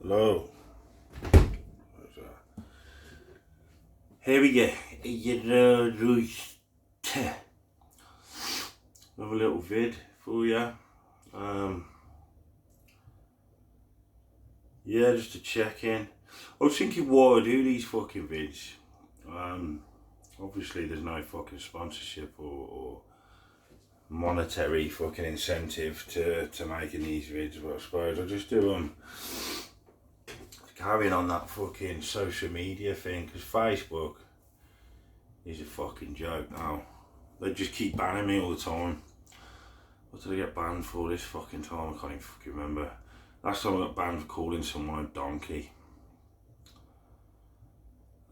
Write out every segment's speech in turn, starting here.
Hello. Here we go. Another little vid for you. Yeah, just to check in. I was thinking why I do these fucking vids. Obviously there's no fucking sponsorship or monetary fucking incentive to making these vids, but I suppose I just do them carrying on that fucking social media thing, because Facebook is a fucking joke now. They just keep banning me all the time. What did I get banned for this fucking time? I can't even fucking remember. Last time I got banned for calling someone a donkey.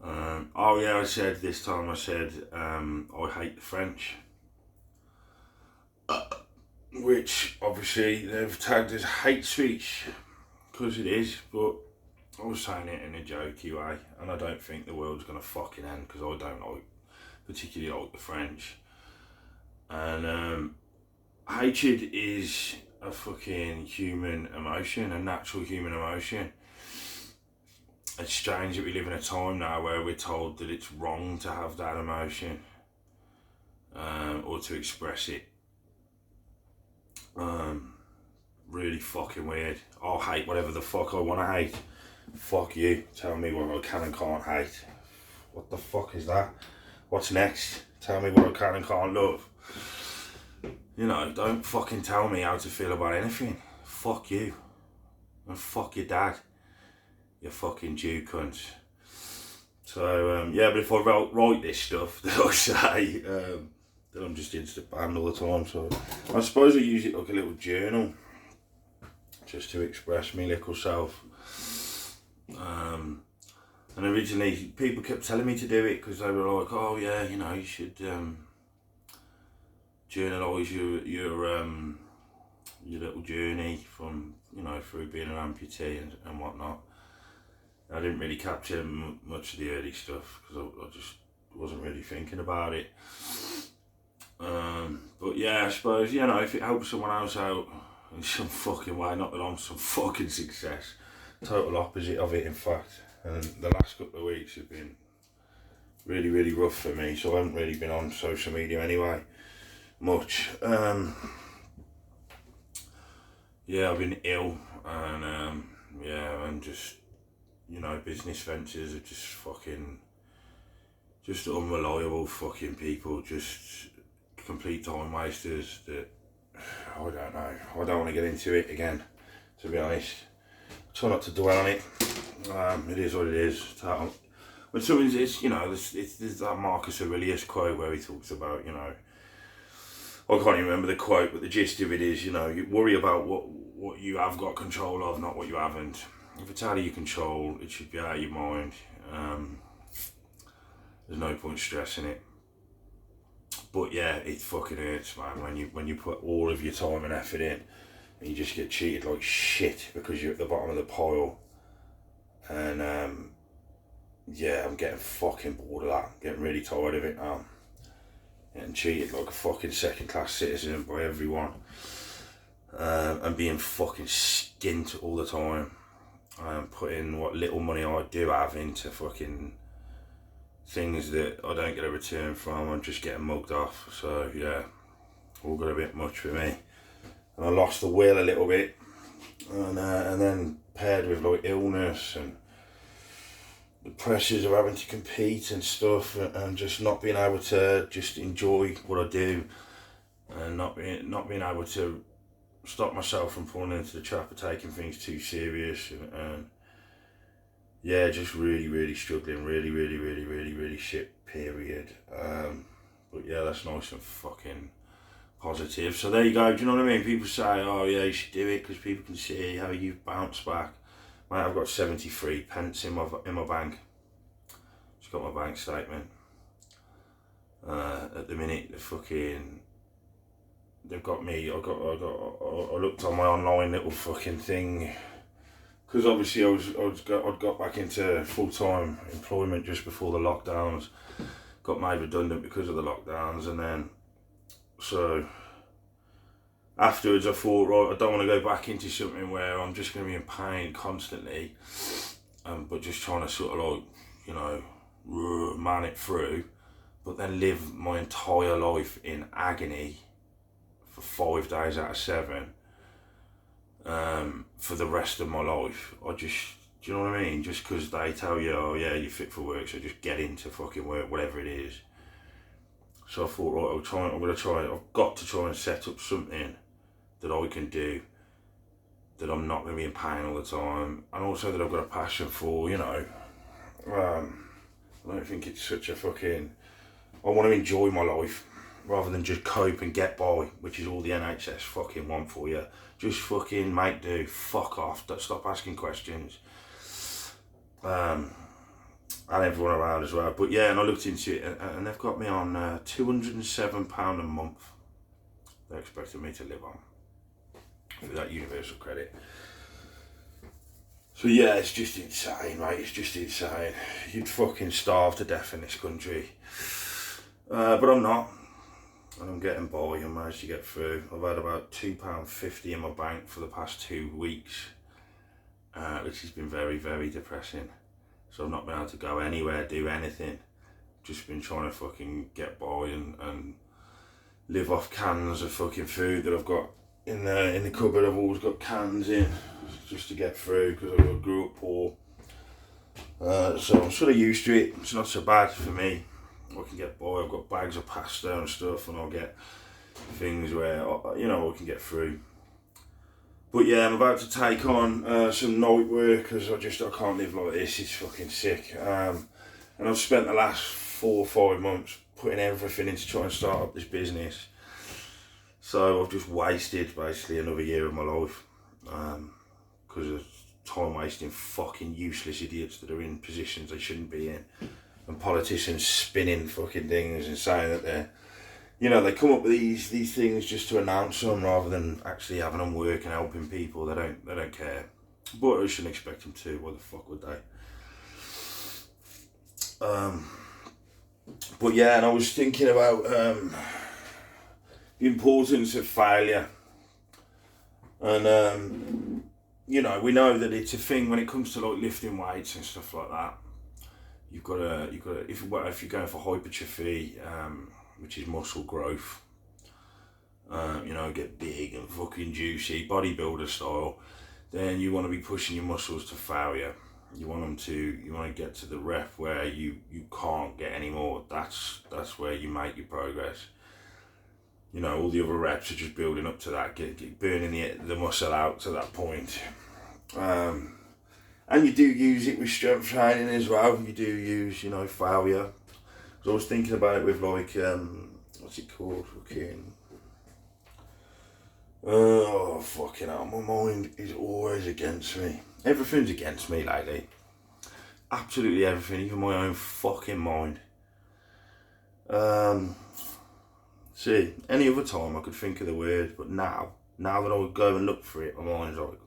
Oh yeah, I said this time, I hate the French. Which obviously they've tagged as hate speech, because it is, but I was saying it in a jokey way, and I don't think the world's gonna fucking end, because I don't particularly like the French. And hatred is a fucking human emotion, a natural human emotion. It's strange that we live in a time now where we're told that it's wrong to have that emotion, or to express it. Really fucking weird. I'll hate whatever the fuck I want to hate. Fuck you. Tell me what I can and can't hate. What the fuck is that? What's next? Tell me what I can and can't love. You know, don't fucking tell me how to feel about anything. Fuck you. And fuck your dad. You fucking Jew cunt. So, yeah, but if I write this stuff that I say, then I'm just instant banned all the time. So, I suppose I use it like a little journal, just to express me little self. And originally people kept telling me to do it, because they were like, oh yeah, you know, you should journalise your little journey from, you know, through being an amputee and whatnot. I didn't really capture much of the early stuff, because I just wasn't really thinking about it. But yeah, I suppose, you know, if it helps someone else out in some fucking way, not that I'm some fucking success, total opposite of it in fact. And the last couple of weeks have been really, really rough for me, so I haven't really been on social media anyway, much. Yeah, I've been ill, and yeah, and just, you know, business ventures are just unreliable fucking people, just complete time wasters that, I don't know, I don't want to get into it again, to be honest. Try not to dwell on it. It is what it is. When something's, it's, you know, there's that Marcus Aurelius quote where he talks about, you know, I can't even remember the quote, but the gist of it is, you know, you worry about what you have got control of, not what you haven't. If it's out of your control, it should be out of your mind. There's no point stressing it. But yeah, it fucking hurts, man, when you put all of your time and effort in, and you just get treated like shit because you're at the bottom of the pile. And yeah, I'm getting fucking bored of that. Getting really tired of it now. Getting treated like a fucking second class citizen by everyone. And being fucking skint all the time. Putting what little money I do have into fucking things that I don't get a return from. I'm just getting mugged off. So yeah, all got a bit much for me. And I lost the will a little bit. And then paired with like illness and the pressures of having to compete and stuff, and just not being able to just enjoy what I do, and not being able to stop myself from falling into the trap of taking things too serious, and yeah, just really struggling, really shit period. But yeah, that's nice and fucking positive. So there you go. Do you know what I mean? People say, oh yeah, you should do it because people can see how you've bounced back. Mate, I've got 73 pence in my bank. Just got my bank statement. At the minute, they've got me. I looked on my online little fucking thing, because obviously I'd got back into full-time employment just before the lockdowns. Got made redundant because of the lockdowns, and then so afterwards I thought, right, I don't want to go back into something where I'm just going to be in pain constantly, but just trying to sort of like, you know, man it through, but then live my entire life in agony for 5 days out of 7 for the rest of my life. Do you know what I mean? Just because they tell you, oh yeah, you're fit for work, so just get into fucking work, whatever it is. So I thought, right, I've got to try and set up something that I can do, that I'm not going to be in pain all the time, and also that I've got a passion for, you know. I don't think it's such a fucking... I want to enjoy my life, rather than just cope and get by, which is all the NHS fucking want for you. Just fucking make do, fuck off, stop asking questions. And everyone around as well. But yeah, and I looked into it, and they've got me on £207 a month. They're expecting me to live on for that universal credit. So yeah, it's just insane, mate. It's just insane. You'd fucking starve to death in this country. But I'm not. And I'm getting by and managed to get through. I've had about £2.50 in my bank for the past 2 weeks, which has been very, very depressing. So I've not been able to go anywhere, do anything. Just been trying to fucking get by and live off cans of fucking food that I've got in the cupboard. I've always got cans in just to get through, because I grew up poor. So I'm sort of used to it. It's not so bad for me. I can get by. I've got bags of pasta and stuff, and I'll get things where, you know, I can get through. But yeah, I'm about to take on some night work, because I can't live like this. It's fucking sick. And I've spent the last 4 or 5 months putting everything into trying to start up this business. So I've just wasted basically another year of my life, because of time wasting fucking useless idiots that are in positions they shouldn't be in. And politicians spinning fucking things and saying that they're, you know, they come up with these things just to announce them, rather than actually having them work and helping people. They don't care. But I shouldn't expect them to. Why the fuck would they? But yeah, and I was thinking about the importance of failure. And you know, we know that it's a thing when it comes to like lifting weights and stuff like that. You've got to if you're going for hypertrophy, which is muscle growth, you know, get big and fucking juicy, bodybuilder style, then you want to be pushing your muscles to failure. You want to get to the rep where you can't get any more. That's where you make your progress. You know, all the other reps are just building up to that, get burning the muscle out to that point. And you do use it with strength training as well. You do use, you know, failure. So I was thinking about it with like, what's it called? Fucking, oh, fucking hell. My mind is always against me. Everything's against me lately. Absolutely everything, even my own fucking mind. See, any other time I could think of the word, but now that I would go and look for it, my mind's like,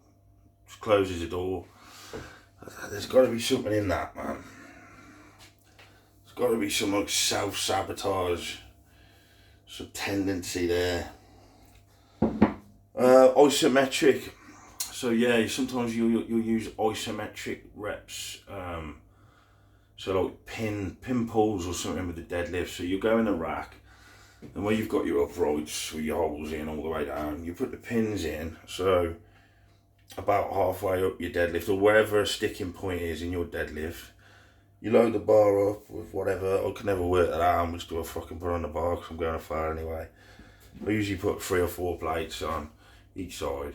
just closes the door. There's got to be something in that, man. There's got to be some like self-sabotage, some tendency there. Isometric. So yeah, sometimes you'll use isometric reps. So like pin pulls or something with the deadlift. So you go in the rack, and where you've got your uprights with your holes in all the way down, you put the pins in. So about halfway up your deadlift, or wherever a sticking point is in your deadlift, you load the bar up with whatever. I can never work that out. I'm just do a fucking put on the bar because I'm going far anyway. I usually put 3 or 4 plates on each side,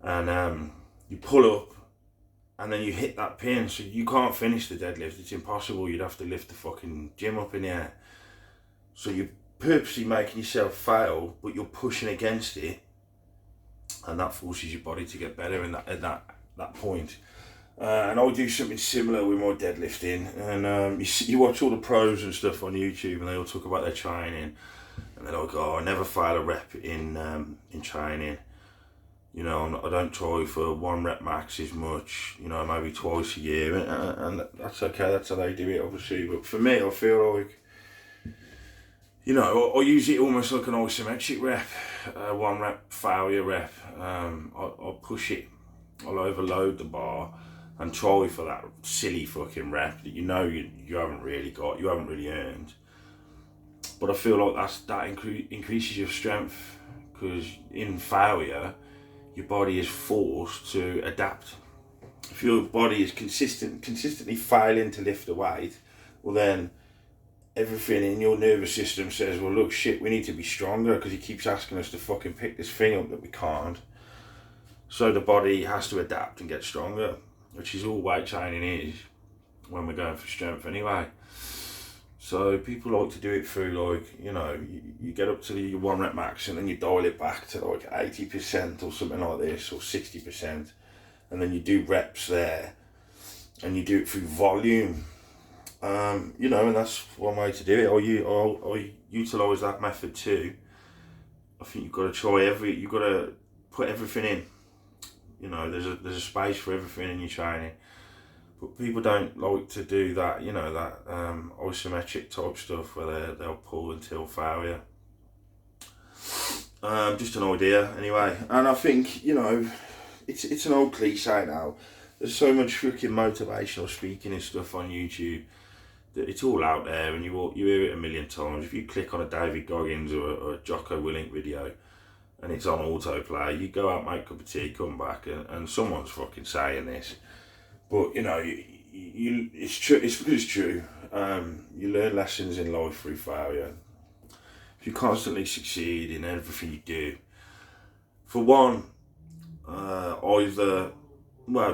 and you pull up, and then you hit that pin. So you can't finish the deadlift. It's impossible. You'd have to lift the fucking gym up in the air. So you're purposely making yourself fail, but you're pushing against it. And that forces your body to get better at that point. And I'll do something similar with my deadlifting. And you watch all the pros and stuff on YouTube, and they all talk about their training, and they're like, "Oh, I never fail a rep in training. You know, I don't try for 1 rep max as much. You know, maybe twice a year, and that's okay. That's how they do it, obviously. But for me, I feel like, you know, I use it almost like an isometric rep, 1 rep failure rep. I'll push it, I'll overload the bar and try for that silly fucking rep that you know you haven't really got, you haven't really earned. But I feel like that increases your strength, because in failure, your body is forced to adapt. If your body is consistently failing to lift a weight, well then everything in your nervous system says, well look, shit, we need to be stronger because he keeps asking us to fucking pick this thing up that we can't. So the body has to adapt and get stronger, which is all weight training is when we're going for strength anyway. So people like to do it through, like, you know, you get up to your 1 rep max and then you dial it back to like 80% or something like this, or 60%, and then you do reps there and you do it through volume. You know, and that's one way to do it. I utilise that method too. I think you've got to you've got to put everything in. You know, there's a space for everything in your training. But people don't like to do that, you know, that isometric type stuff where they'll pull until failure. Just an idea anyway. And I think, you know, it's an old cliche now. There's so much freaking motivational speaking and stuff on YouTube that it's all out there, and you hear it a million times. If you click on a David Goggins or a Jocko Willink video and it's on autoplay, you go out, make a cup of tea, come back, and someone's fucking saying this. But you know, it's true. It's because it's true. You learn lessons in life through failure. If you constantly succeed in everything you do, for one,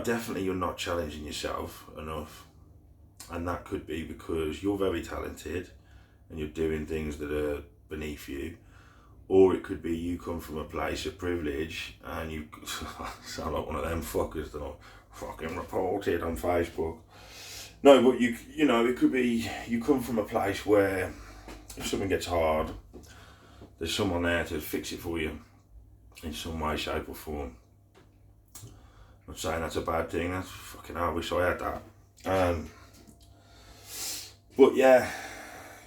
definitely you're not challenging yourself enough, and that could be because you're very talented and you're doing things that are beneath you, or it could be you come from a place of privilege and you sound like one of them fuckers that I fucking reported on Facebook. No, but you know, it could be you come from a place where if something gets hard, there's someone there to fix it for you in some way, shape or form. I'm not saying that's a bad thing, that's fucking hell, I wish I had that. But yeah,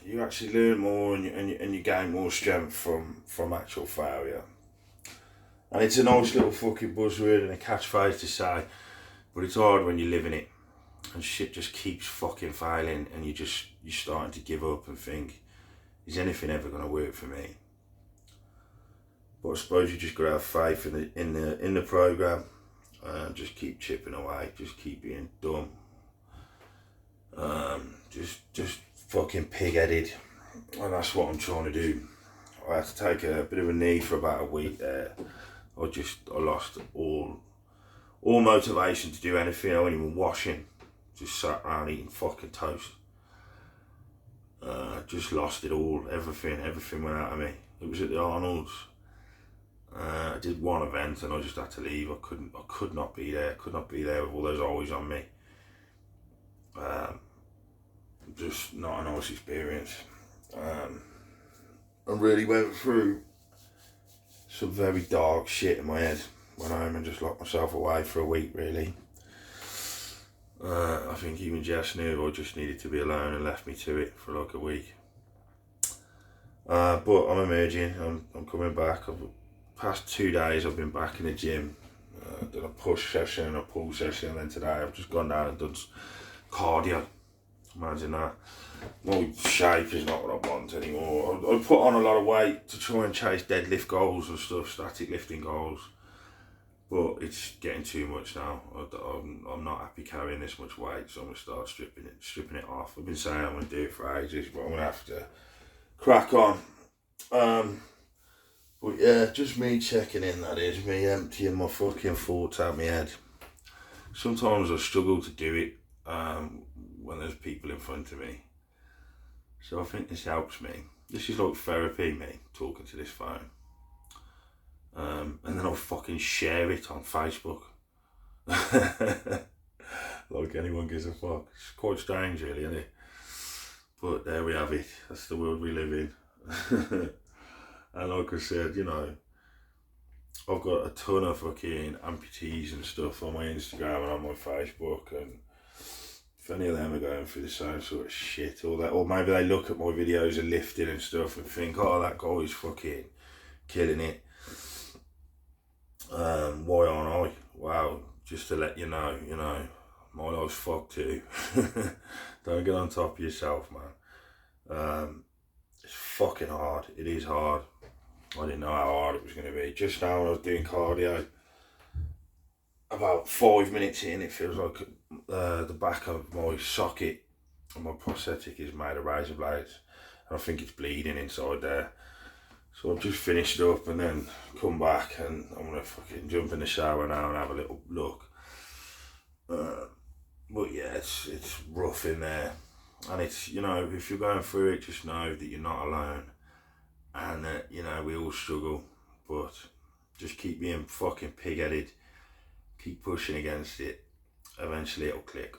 you actually learn more and you gain more strength from actual failure. And it's a nice little fucking buzzword and a catchphrase to say, but it's hard when you live in it and shit just keeps fucking failing and you're starting to give up and think, is anything ever going to work for me? But I suppose you just got to have faith in the program and just keep chipping away, just keep being dumb. Just fucking pig-headed, and that's what I'm trying to do. I had to take a bit of a knee for about a week there. I lost all motivation to do anything. I wasn't even washing, just sat around eating fucking toast. Just lost it all, everything went out of me. It was at the Arnold's. I did one event and I just had to leave. I could not be there with all those eyes on me. Just not a nice experience. I really went through some very dark shit in my head. Went home and just locked myself away for a week, really. I think even Jess knew I just needed to be alone and left me to it for like a week. But I'm emerging, I'm coming back. Past 2 days I've been back in the gym. Done a push session, a pull session, and then today I've just gone down and done cardio. Imagine that. My shape is not what I want anymore. I put on a lot of weight to try and chase deadlift goals and stuff, static lifting goals, but it's getting too much now. I'm not happy carrying this much weight, so I'm going to start stripping it off. I've been saying I'm going to do it for ages, but I'm going to have to crack on. But yeah, just me checking in, that is, me emptying my fucking thoughts out my head. Sometimes I struggle to do it when there's people in front of me. So I think this helps me. This is like therapy, me, talking to this phone. And then I'll fucking share it on Facebook. Like anyone gives a fuck. It's quite strange, really, isn't it? But there we have it. That's the world we live in. And like I said, you know, I've got a ton of fucking amputees and stuff on my Instagram and on my Facebook, and if any of them are going through the same sort of shit, or that, or maybe they look at my videos of lifting and stuff and think, oh, that guy's fucking killing it. Why aren't I? Wow, just to let you know, my life's fucked too. Don't get on top of yourself, man. It's fucking hard. It is hard. I didn't know how hard it was going to be. Just now when I was doing cardio, about 5 minutes in, it feels like the back of my socket and my prosthetic is made of razor blades, and I think it's bleeding inside there. So I've just finished up and then come back, and I'm gonna fucking jump in the shower now and have a little look. But yeah, it's rough in there, and it's, if you're going through it, just know that you're not alone, and that we all struggle, but just keep being fucking pig-headed, keep pushing against it. Eventually it'll click.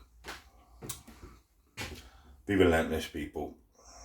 Be relentless, people.